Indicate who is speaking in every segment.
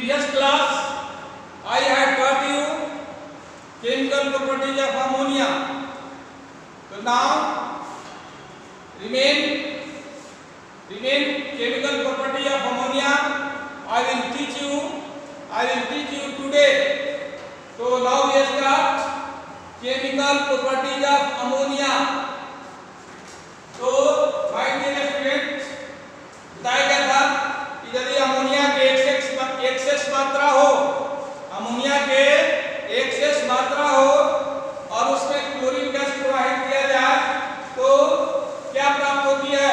Speaker 1: previous class I had taught you chemical properties of ammonia. So now remain chemical property of ammonia. I will teach you today. So now we start chemical properties of ammonia. तो my dear students, बताया गया था कि यदि ammonia के access मात्रा हो, ammonia के एक्सेस मात्रा हो और उसमें क्लोरीन गैस प्रवाहित किया जाए तो क्या प्राप्त होती है?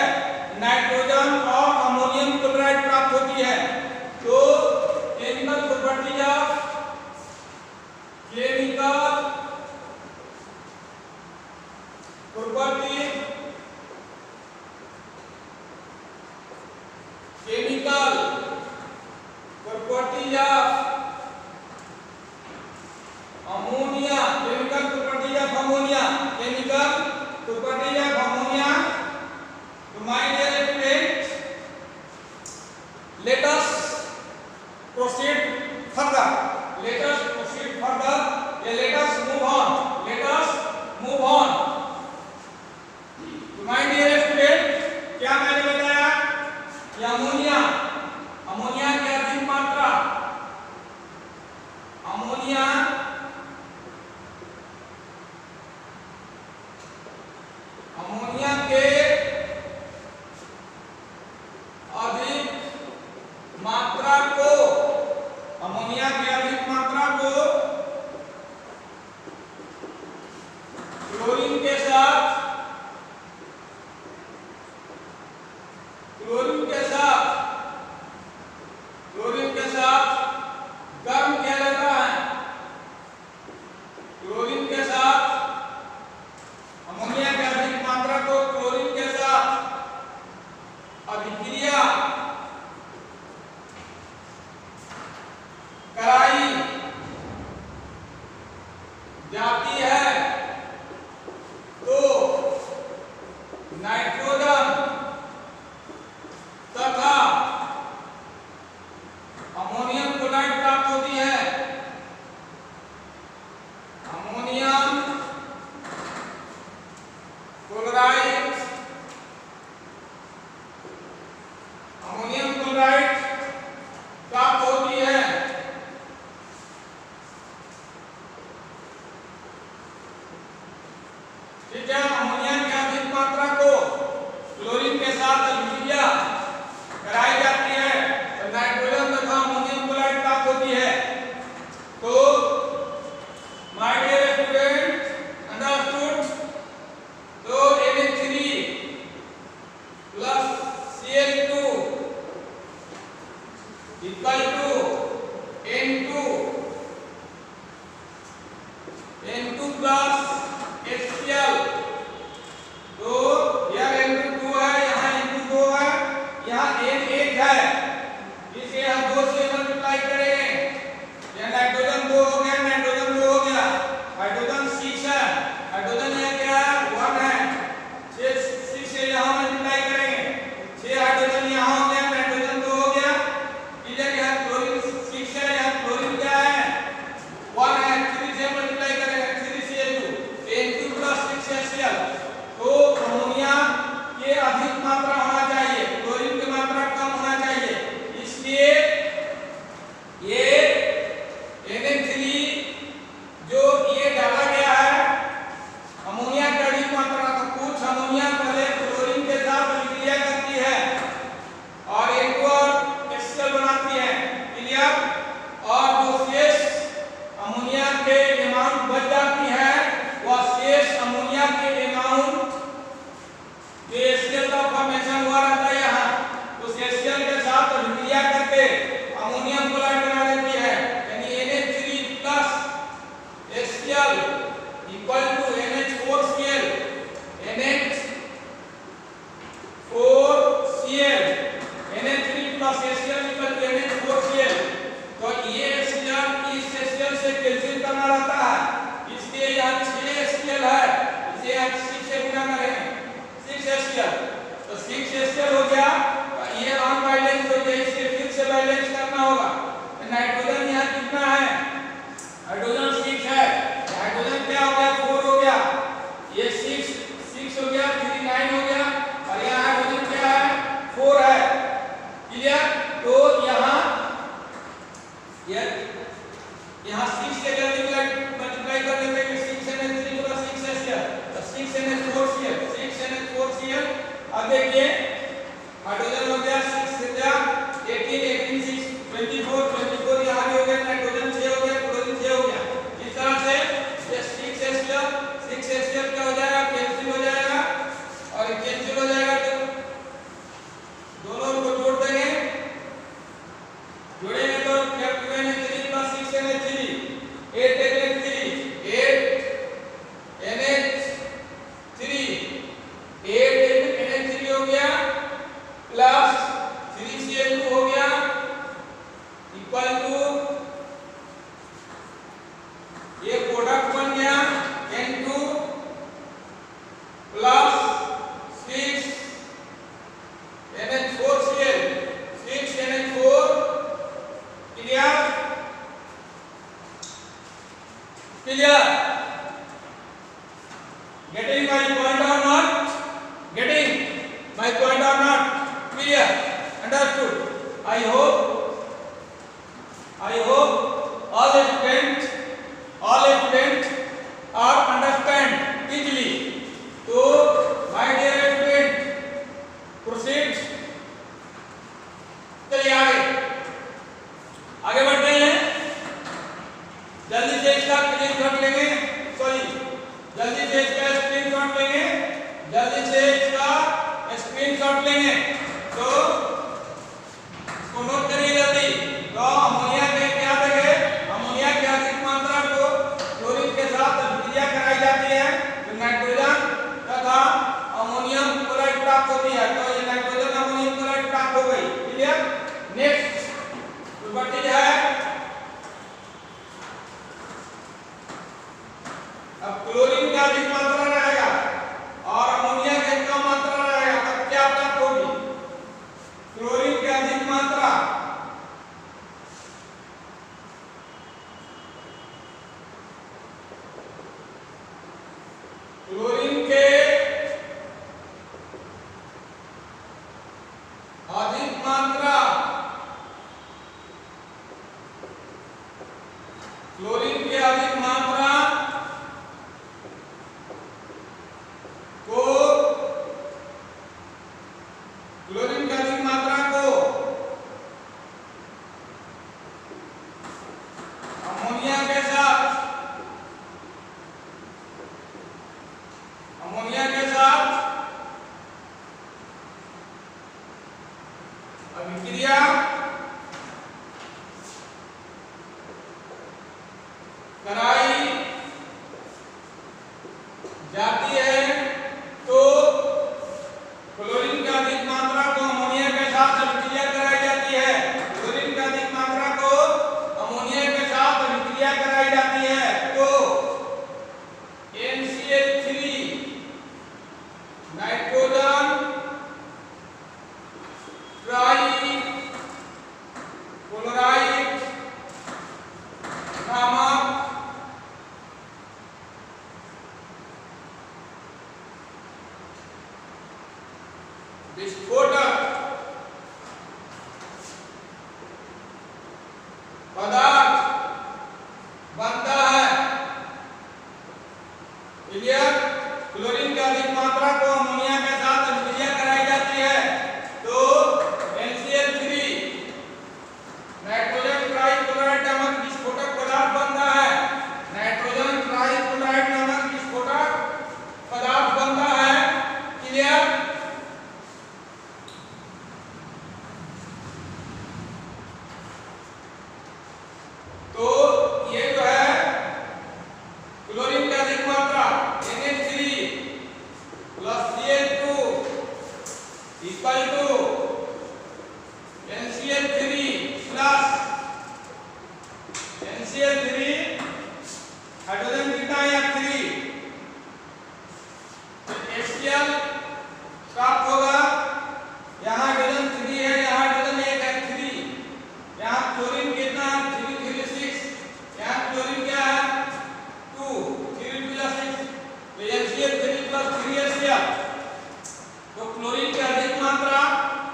Speaker 1: नाइट्रोजन और अमोनियम क्लोराइड प्राप्त होती है। तो chemical property of ammonia, chemical properties of ammonia. So my dear students, let us proceed further. Let us move on. So my dear students, क्या मैंने बताया कि अमोनिया की अधिक मात्रा, अमोनिया के अधिक मात्रा को क्लोरीन के साथ गर्म किया जाता है। क्लोरीन के साथ अमोनिया की अधिक मात्रा को क्लोरीन के साथ अभिक्रिया कराई जाती है तो नाइट्रोजन तथा अमोनियम क्लोराइड प्राप्त होती है। अमोनियम क्लोराइड प्राप्त होती है। ठीक है, अमोनिया की अधिक मात्रा को क्लोरीन के साथ अभिक्रिया कराई जाती है तो नाइट्रोजन तथा अमोनियम क्लोराइड प्राप्त होती है। तो माय डियर स्टूडेंट, अंडरस्टूड? तो Na3 plus Cl2 equal to N2 plus HCl। तो यहाँ N2 है, यहाँ N2 है, यहाँ N1 है, इसे हम 2 से मल्टीप्लाई करेंगे। यहाँ नाइट्रोजन 2 हो गया, हाइड्रोजन 6 है, हाइड्रोजन यहाँ क्या है? 1 है। 6 से यहाँ मल्टीप्लाई करेंगे, 6 हाइड्रोजन यहाँ हो गया, नाइट्रोजन 2 हो गया। इधर यहाँ क्लोरीन 6 है, यहाँ क्लोरीन क्या है? 1 है। 3 से मल्टीप्लाई करेंगे, 3Cl2 N2 plus 6HCl। तो अमोनिया के अधिक मात्रा होना चाहिए, क्लोरीन की मात्रा कम होना चाहिए, इसलिए ये Na3 जो ये डाला गया है अमोनिया की अधिक मात्रा का, कुछ अमोनिया पहले क्लोरीन के साथ अभिक्रिया करती है और N2 और HCl बनाती है, क्लियर? और जो शेष अमोनिया के अमाउंट बच जाती है वह शेष अमोनिया के अमाउंट जो HCl का फॉर्मेशन हुआ रहता है यहाँ, उस HCl के साथ अभिक्रिया करके अमोनियम क्लोराइड बना देती है। यानी Na3 plus HCl equal to NH4Cl। Na3 plus HCl equal to NH4Cl। तो ये HCl इस HCl से कैंसिल करना रहता है, इसलिए यहाँ 6HCl है, इसे हम 6 से गुणा करेंगे, 6HCl। तो 6HCl हो गया, ये अनबैलेंस हो गया, इसे फिर से बैलेंस करना होगा। यहाँ 6 से जल्दी मल्टीप्लाई कर लेते हैं 6NH3 + 6HCl, तो 6NH4Cl 6NH4Cl। अब देखिए हाइड्रोजन हो गया 6 से 18 18 6 24 24 यहाँ भी हो गया, नाइट्रोजन 6 हो गया, क्लोरीन 6 हो गया। इस तरह से ये 6HCl क्या हो जाएगा, कैंसिल हो जाएगा, और कैंसिल हो जाएगा तो दोनों को जोड़ देंगे, जोड़ेंगे तो क्या 2NH3 + 6NH3 8NH3 हो गया प्लस 3Cl2 हो गया इक्वल टू ये प्रोडक्ट बन गया N2 plus 6NH4Cl 6NH4 clear clear getting my point or not, getting my point or not, clear, understood? I hope all students are understand easily. So my dear student, proceed, चलिए आगे बढ़ते हैं, जल्दी से इसका screenshot लेंगे, sorry जल्दी से इसका स्क्रीनशॉट लेंगे, जल्दी से इसका स्क्रीनशॉट लेंगे, तो इसको नोट करिए जल्दी। तो अमोनिया के क्या देंगे, अमोनिया की अधिक मात्रा को क्लोरीन के साथ अभिक्रिया कराई जाती है तो नाइट्रोजन तथा अमोनियम क्लोराइड प्राप्त होती है, तो ये नाइट्रोजन अमोनियम क्लोराइड प्राप्त हो गई, क्लियर। नेक्स्ट प्रॉपर्टी है, अब क्लोरीन का अधिक मात्रा रहेगा और अमोनिया की कम मात्रा रहेगा, तब क्या प्राप्त होगी, क्लोरीन की अधिक मात्रा क्लोरीन के अधिक मात्रा क्लोरीन की अधिक मात्रा को क्लोरीन की अधिक मात्रा को अमोनिया के साथ अभिक्रिया कराई जाती है, तो क्लोरीन की अधिक मात्रा को अमोनिया के साथ अभिक्रिया कराई जाती है, क्लोरीन की अधिक मात्रा को अमोनिया के साथ अभिक्रिया कराई जाती है, तो NCl3 नाइट्रोजन ट्राई क्लोराइड नामक विस्फोटक पदार्थ बनता है, क्लियर। क्लोरीन की अधिक मात्रा को अमोनिया के साथ अभिक्रिया कराई जाती है, तो NCl3 नाइट्रोजन ट्राइक्लोराइड नामक विस्फोटक पदार्थ बनता है, नाइट्रोजन ट्राइक्लोराइड नामक विस्फोटक पदार्थ बनता है, क्लियर। तो ये जो है क्लोरीन की अधिक मात्रा NH3 + Cl2 equal to NCl3 plus NCl3 hydrogen कितना है 3, तो HCl प्राप्त होगा, यहाँ हाइड्रोजन 3 है, यहाँ हाइड्रोजन 1 है 3, यहाँ क्लोरीन कितना है 3 3 6, यहाँ क्लोरीन क्या है 2 3 2 6, तो NCl3 + 3HCl, तो क्लोरीन की अधिक मात्रा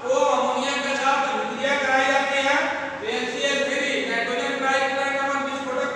Speaker 1: को अमोनिया के साथ अभिक्रिया कराई जाती है, तो NCl3 नाइट्रोजन ट्राइक्लोराइड नामक विस्फोटक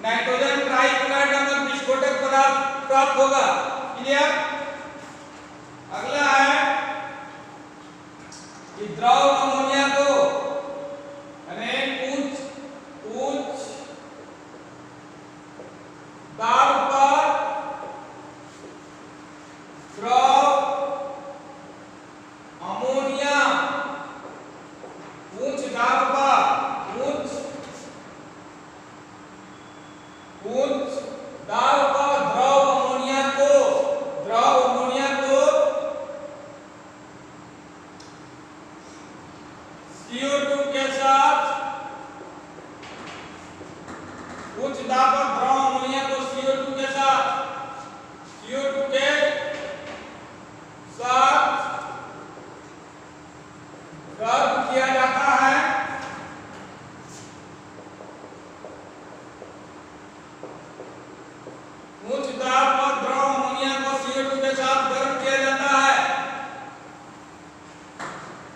Speaker 1: नाइट्रोजन ट्राइक्लोराइड नामक विस्फोटक पदार्थ प्राप्त होगा। क्लियर। अगला है कि द्रव अमोनिया को उच्च दाब पर द्रव अमोनिया उच्च दाब पर द्रव अमोनिया को CO2 के साथ उच्च दाब पर द्रव अमोनिया को CO2 के साथ गर्म किया जाता है। उच्च दाब पर द्रव अमोनिया को CO2 के साथ गर्म किया जाता है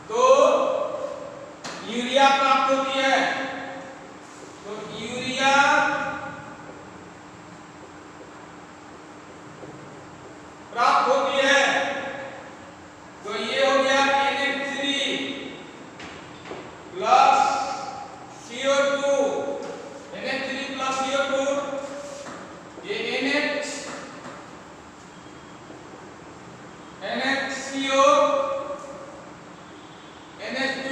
Speaker 1: तो यूरिया प्राप्त होती है। तो यूरिया प्राप्त होती है। तो ये हो गया NH3 plus CO2, NH3 plus CO2, ये NHCO, NH2,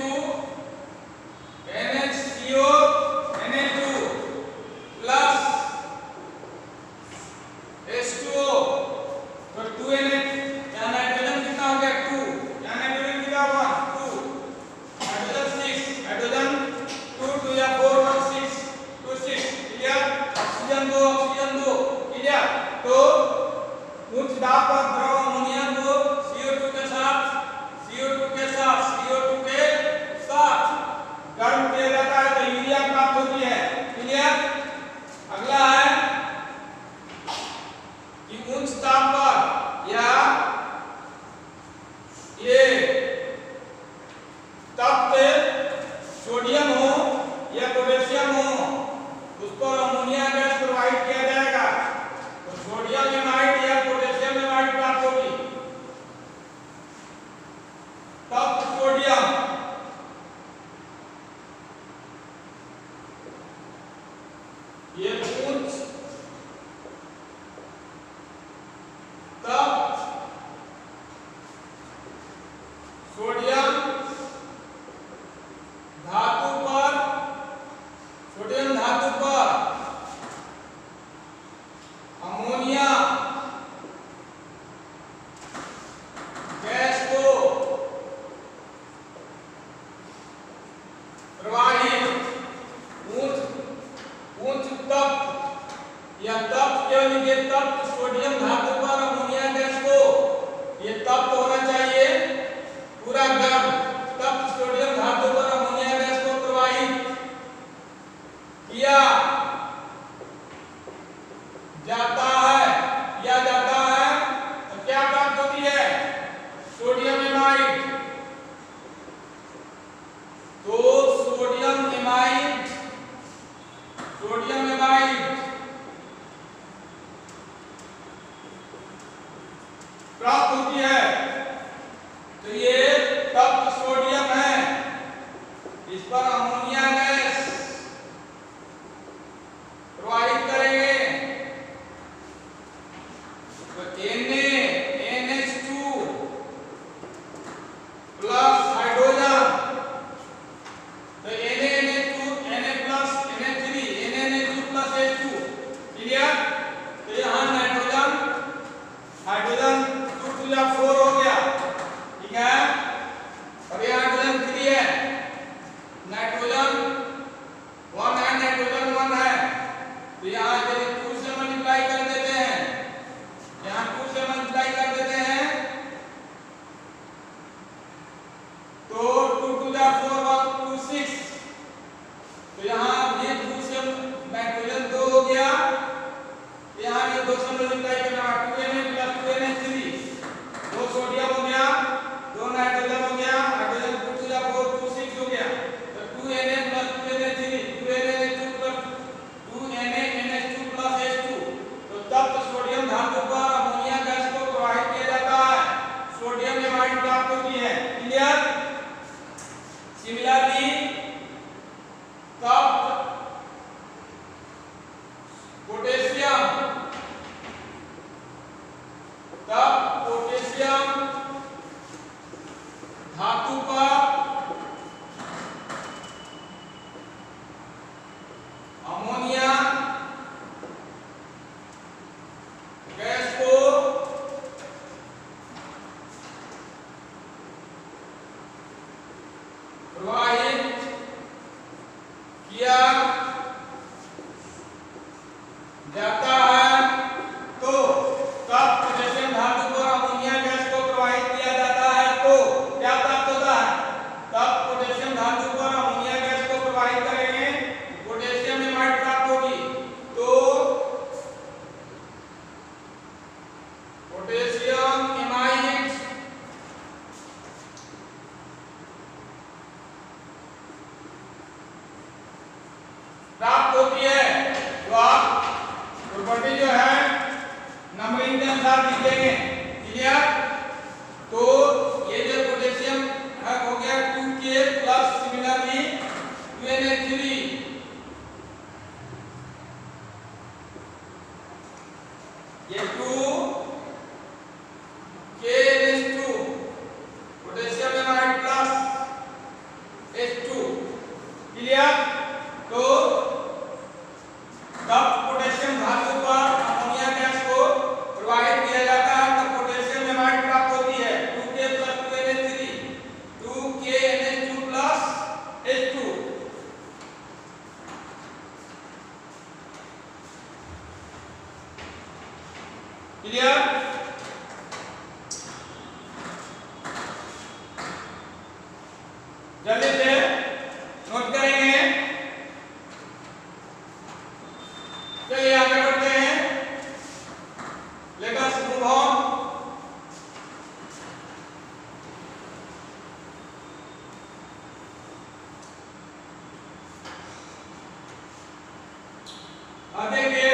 Speaker 1: NHCO, NH2 plus H2O। तो 2NH, यहाँ नाइट्रोजन कितना हो गया 2, यहाँ नाइट्रोजन कितना हुआ 2, हाइड्रोजन 6, हाइड्रोजन 2 2 या 4 1 6 2 6। क्लियर। Oxygen 2 clear. तो उच्च दाब पर द्रव अमोनिया को CO2 के साथ गर्म किया जाता है तो यूरिया प्राप्त होती है। क्लियर। अगला है कि उच्च ताप पर या ये तप्त सोडियम हो या पोटेशियम हो उसको अमोनिया गैस प्रोवाइड किया जाएगा तो सोडियम एमाइड या पोटेशियम एमाइड प्राप्त होगी। तप्त सोडियम ये उच्च तप्त सोडियम धातु पर अमोनिया गैस को प्रवाहित उच्च तप्त या तप्त केवल ये तप्त सोडियम धातु पर अमोनिया गैस को ये तप्त होना चाहिए पूरा गर्म। तप्त सोडियम धातु पर अमोनिया गैस को प्रवाहित किया जाता है तो क्या प्राप्त होती है सोडियम एमाइड। तो सोडियम एमाइड प्राप्त होती है। तो ये तप्त सोडियम है, इस पर अमोनिया गैस प्रवाहित करेंगे तो NH2 प्लस हाइड्रोजन तो NH2 Na plus NH3 NH2 plus H2। Clear. तो यहाँ हाइड्रोजन 2 2 या 4 हो गया। ठीक है। और ये हाइड्रोजन 3 है, नाइट्रोजन 1 है, नाइट्रोजन 1 है। तो यहाँ 2 से मल्टीप्लाई कर देते हैं, यहाँ 2 से मल्टीप्लाई कर देते हैं तो 2 2 या 4 1 2 6। तो यहाँ ये 2 से नाइट्रोजन 2 हो गया, यहाँ ये 2 से मल्टीप्लाई करना 2Na प्लस 2Na3 2 सोडियम हो गया 2 नाइट्रोजन हो गया, हाइड्रोजन 2 2 या 4 2 6 हो गया। तो 2Na plus 2Na3 2Na2 plus 2Na NH2 जाता है तो तब पोटेशियम धातु पर अमोनिया गैस को प्रवाहित किया जाता है तो क्या प्राप्त होता है? तब पोटेशियम धातु पर अमोनिया गैस को प्रवाहित करेंगे, पोटेशियम एमाइड प्राप्त होगी। तो पोटेशियम एमाइड प्राप्त होती है। तो आप प्रॉपर्टी जो है नंबरिंग के अनुसार लिख देंगे। क्लियर? तो ये जो पोटेशियम हो गया 2K प्लस सिमिलरली 2NH3, ये 2KNH2 potassium amide plus H2। Clear? तो तब पोटेशियम धातु पर अमोनिया गैस को प्रवाहित किया जाता है तो पोटेशियम एमाइड प्राप्त होती है 2K plus 2NH3, 2KNH2 plus H2। Clear? जल्दी से नोट करेंगे। चलिए आगे बढ़ते हैं। Let us move on. अब देखिए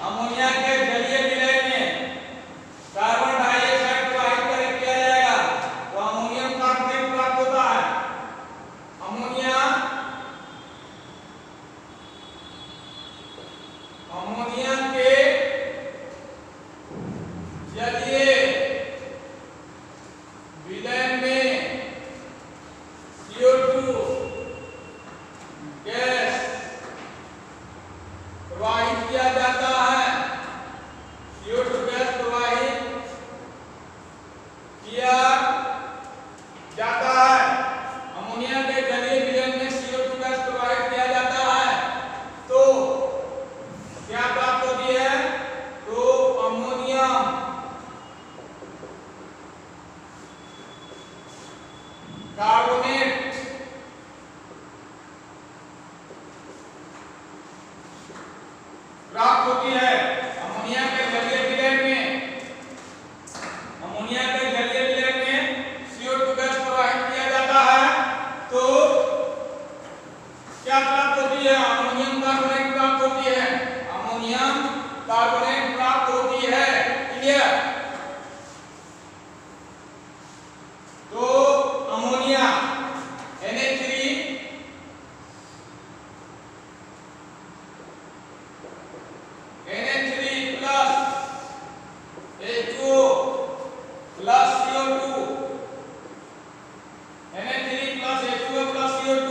Speaker 1: अमोनिया के जलीय विलयन में कार्बन डाइऑक्साइड प्रवाहित किया जाएगा तो अमोनियम कार्बोनेट प्राप्त होता है। अमोनिया के जलीय विलयन में CO2 गैस प्रवाहित किया जाता है। CO2 गैस प्रवाहित किया जाता है। अमोनिया के जलीय विलयन में CO2 गैस प्रवाहित किया जाता है तो क्या प्राप्त होती है? तो अमोनियम कार्बोनेट प्राप्त होती है। अमोनिया के जलीय विलयन में CO2 गैस प्रवाहित किया जाता है तो क्या प्राप्त होती है? अमोनियम कार्बोनेट प्राप्त होती है। अमोनियम कार्बोनेट प्राप्त होती है। क्लियर? तो ammonia NH3 plus H2O plus CO2 NH3 plus H2O plus CO2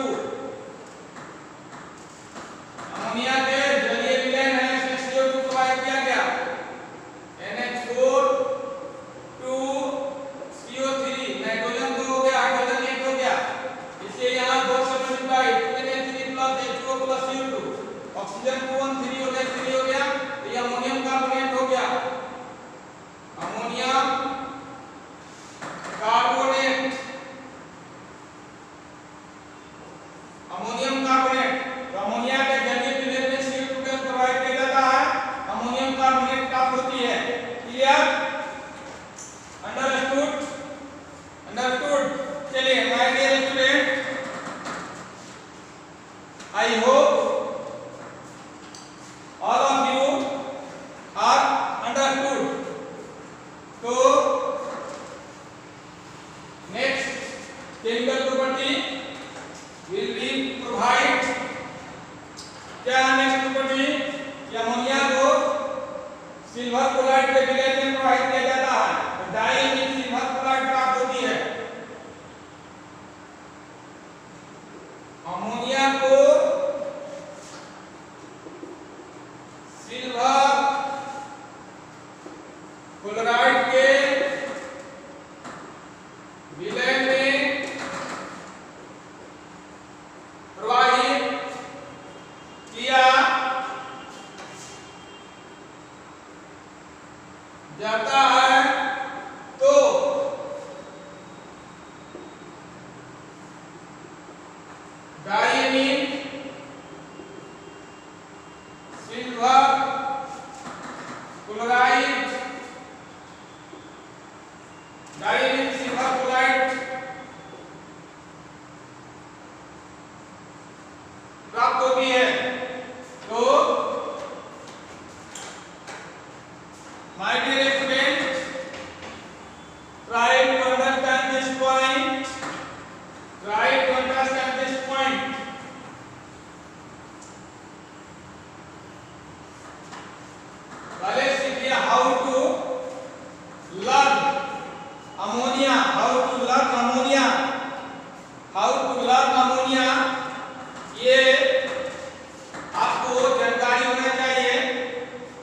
Speaker 1: ammonia के जलीय विलयन है, इसमें CO2 प्रवाहित किया गया। NH4 2 CO3 नाइट्रोजन 2 हो गया, हाइड्रोजन 1 हो गया। इससे यहां 2 से multiply 2NH3 plus H2O plus CO2 oxygen 213 OH3 हो गया। तो ये अमोनियम कार्बोनेट हो गया। अमोनियम कार्बोनेट तो अमोनिया के जलीय विलयन में CO2 गैस प्रवाहित किया जाता है, अमोनियम कार्बोनेट प्राप्त होती है। क्लियर? अंडरस्टूड? चलिए my dear student, I hope all of you are understood. तो next chemical property will be provide क्या नेक्स्ट प्रॉपर्टी? अमोनिया को सिल्वर क्लोराइड के विलयन में प्रवाहित किया जाता है तो डाइइमिक सिल्वर क्लोराइड प्राप्त होती है। अमोनिया को सिल्वर क्लोराइड के विलयन में प्रवाहित किया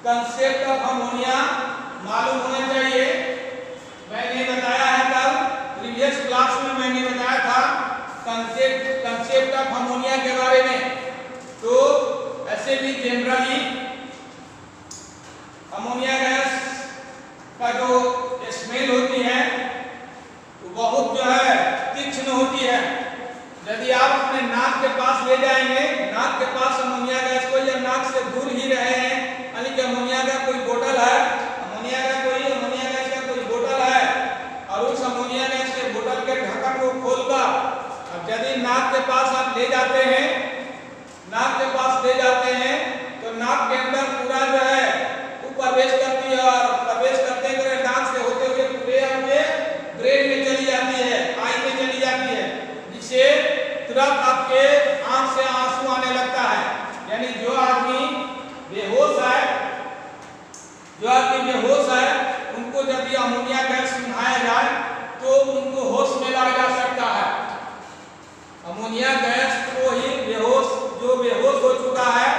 Speaker 1: कंसेप्ट ऑफ अमोनिया मालूम होना चाहिए। मैंने बताया है कल प्रीवियस क्लास में मैंने बताया था कंसेप्ट ऑफ अमोनिया के बारे में। तो ऐसे भी जनरली अमोनिया गैस का जो स्मेल होती है वो बहुत जो है तीक्ष्ण होती है। यदि आप अपने नाक के पास ले जाएंगे, नाक के पास अमोनिया गैस को, या नाक से दूर ही रहे हैं, यानी कि अमोनिया का कोई बोतल है, अमोनिया गैस का कोई बोतल है, और उस अमोनिया गैस के बोतल के ढक्कन को खोलकर अब यदि नाक के पास आप ले जाते हैं, नाक के पास ले जाते हैं, तो नाक के अंदर पूरा जो है वो प्रवेश करती है, और प्रवेश करते हुए नाक से होते हुए पूरे आपके ब्रेन में चली जाती है, आई में चली जाती है, जिससे तुरंत आपके आंख से आंसू आने लगता है। यानी जो आदमी बेहोश है, उनको यदि अमोनिया गैस सुंघाया जाए तो उनको होश में लाया जा सकता है। अमोनिया गैस को ही जो बेहोश हो चुका है,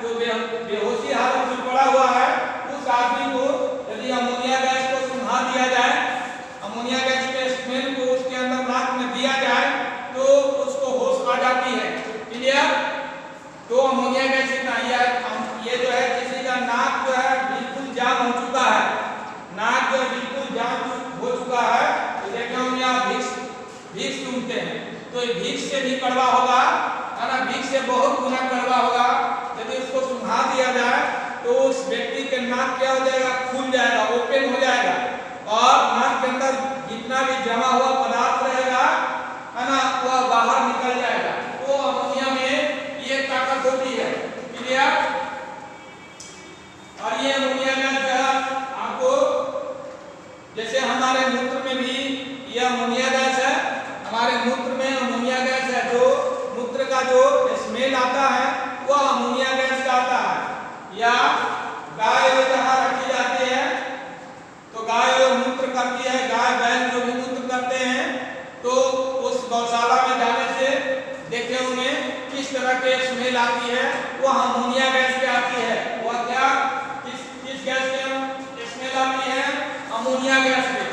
Speaker 1: जो बेहोशी हालत में पड़ा हुआ है, उस आदमी को यदि अमोनिया गैस को सुंघा दिया जाए, अमोनिया गैस के स्मेल को उसके अंदर नाक में दिया जाए तो उसको होश आ जाती है। क्लियर? तो अमोनिया गैस ये जो है किसी का नाक जो है बिल्कुल जाम हो चुका है, नाक जो बिल्कुल जाम हो चुका है, तो देखे होंगे आप विक्स सूंघते हैं, तो ये विक्स से भी कड़वा होगा, है ना, विक्स से बहुत गुना कड़वा होगा। यदि उसको सुंघा दिया जाए तो उस व्यक्ति के नाक क्या हो जाएगा, खुल जाएगा, ओपन हो जाएगा, और नाक के अंदर जितना भी जमा हुआ पदार्थ रहेगा, है ना, वह बाहर निकल जाएगा। तो अमोनिया में ये ताकत होती है। क्लियर? और ये अमोनिया गैस जो है आपको, जैसे हमारे मूत्र में भी ये अमोनिया गैस है, हमारे मूत्र में अमोनिया गैस है, जो मूत्र का जो स्मेल आता है वह अमोनिया गैस का आता है। या गाय जहाँ रखी जाती है तो गाय मूत्र करती है, गाय बैल जो भी मूत्र करते हैं, तो उस गौशाला में जाने से देखे होंगे किस तरह के स्मेल आती है, वह अमोनिया गैस की आती है। वह क्या किस गैस की स्मेल आती है? अमोनिया गैस की।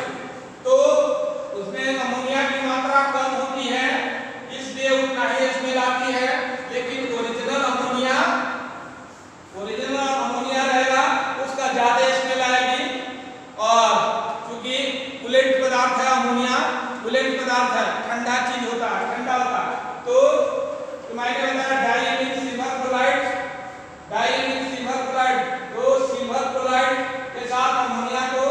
Speaker 1: तो उसमें अमोनिया की मात्रा कम होती है, इसलिए उतना ही स्मेल आती है, लेकिन ओरिजिनल अमोनिया रहेगा उसका ज्यादा स्मेल आएगी। और क्योंकि कूलेंट पदार्थ है अमोनिया, कूलेंट पदार्थ है, ठंडा चीज होता है, ठंडा होता है। तो मैंने बताया डाइमिन सिल्वर क्लोराइड, तो सिल्वर क्लोराइड के साथ अमोनिया को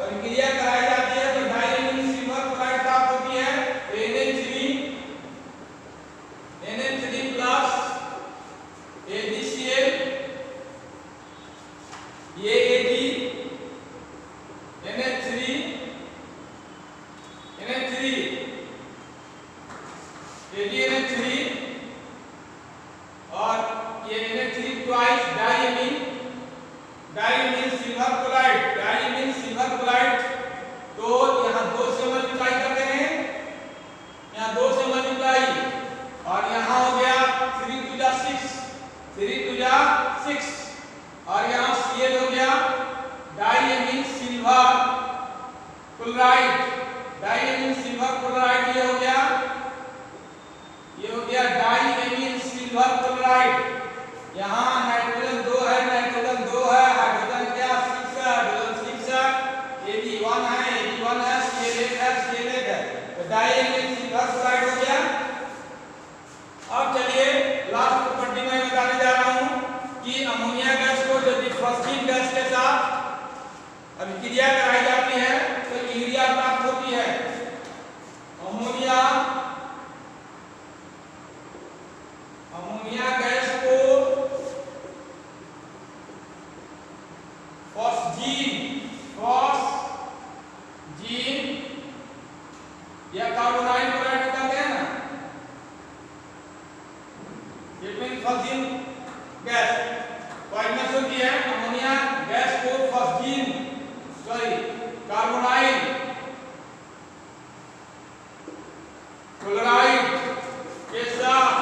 Speaker 1: अभिक्रिया कराई जाती है, तो डाइमिन सिल्वर क्लोराइड प्राप्त होती है, NH3 plus AgCl, AAD, NH3 AgNH3, और ये NH3 twice diamine silver chloride. तो यहाँ 2 से मल्टीप्लाई करते हैं, यहाँ 2 से मल्टीप्लाई, और यहाँ हो गया 3 टू जा 6, और यहाँ Cl हो गया डाइमिन सिल्वर क्लोराइड, ये हो गया डाइमिन सिल्वर क्लोराइड। यहाँ नाइट्रोजन 2 है, हाइड्रोजन क्या 6 है, हाइड्रोजन 6 है, Ag1 है, Cl1 है, तो डाइमिन सिल्वर क्लोराइड हो गया। अब चलिए लास्ट प्रॉपर्टी में बताने जा रहा हूँ कि अमोनिया गैस को यदि फॉस्फीन गैस के साथ अभिक्रिया कराई जाती है तो यूरिया प्राप्त होती है। अमोनिया गैस को फॉस्जीन या कार्बोनाइल क्लोराइड कहते हैं ना, it means phosgene gas. Point होती है अमोनिया गैस को कार्बोनाइल क्लोराइड के साथ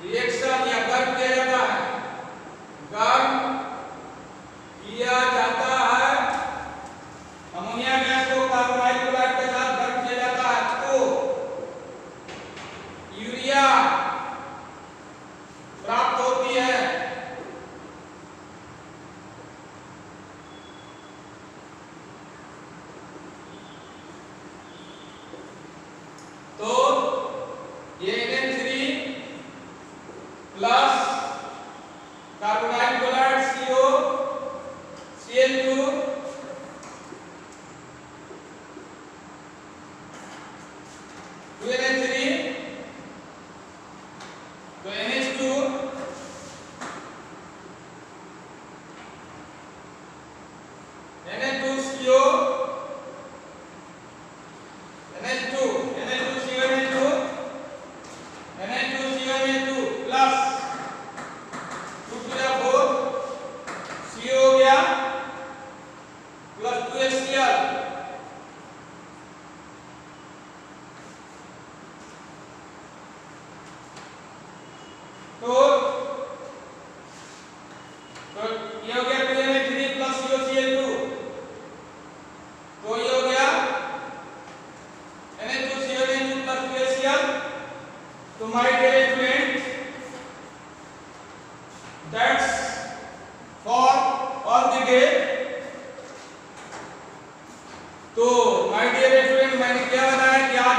Speaker 1: रिएक्शन या गर्म किया जाता है, plus carbonyl chloride CO Cl2 2NH3 तो NH2 NH2CO NH2CO plus 2 to the 4 CO हो गया प्लस 2HCl तो ये हो गया 2NH3 प्लस COCl2 तो ये हो गया NH2CO प्लस 2HCl तो my dear student that's for all the day तो माय डियर स्टूडेंट मैंने क्या बताया कि आज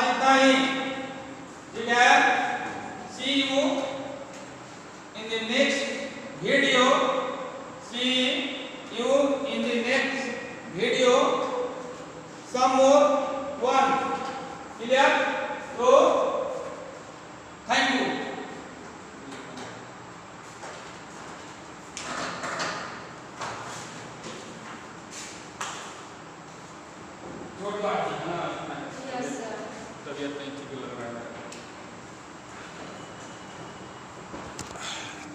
Speaker 1: इतना ही ठीक है।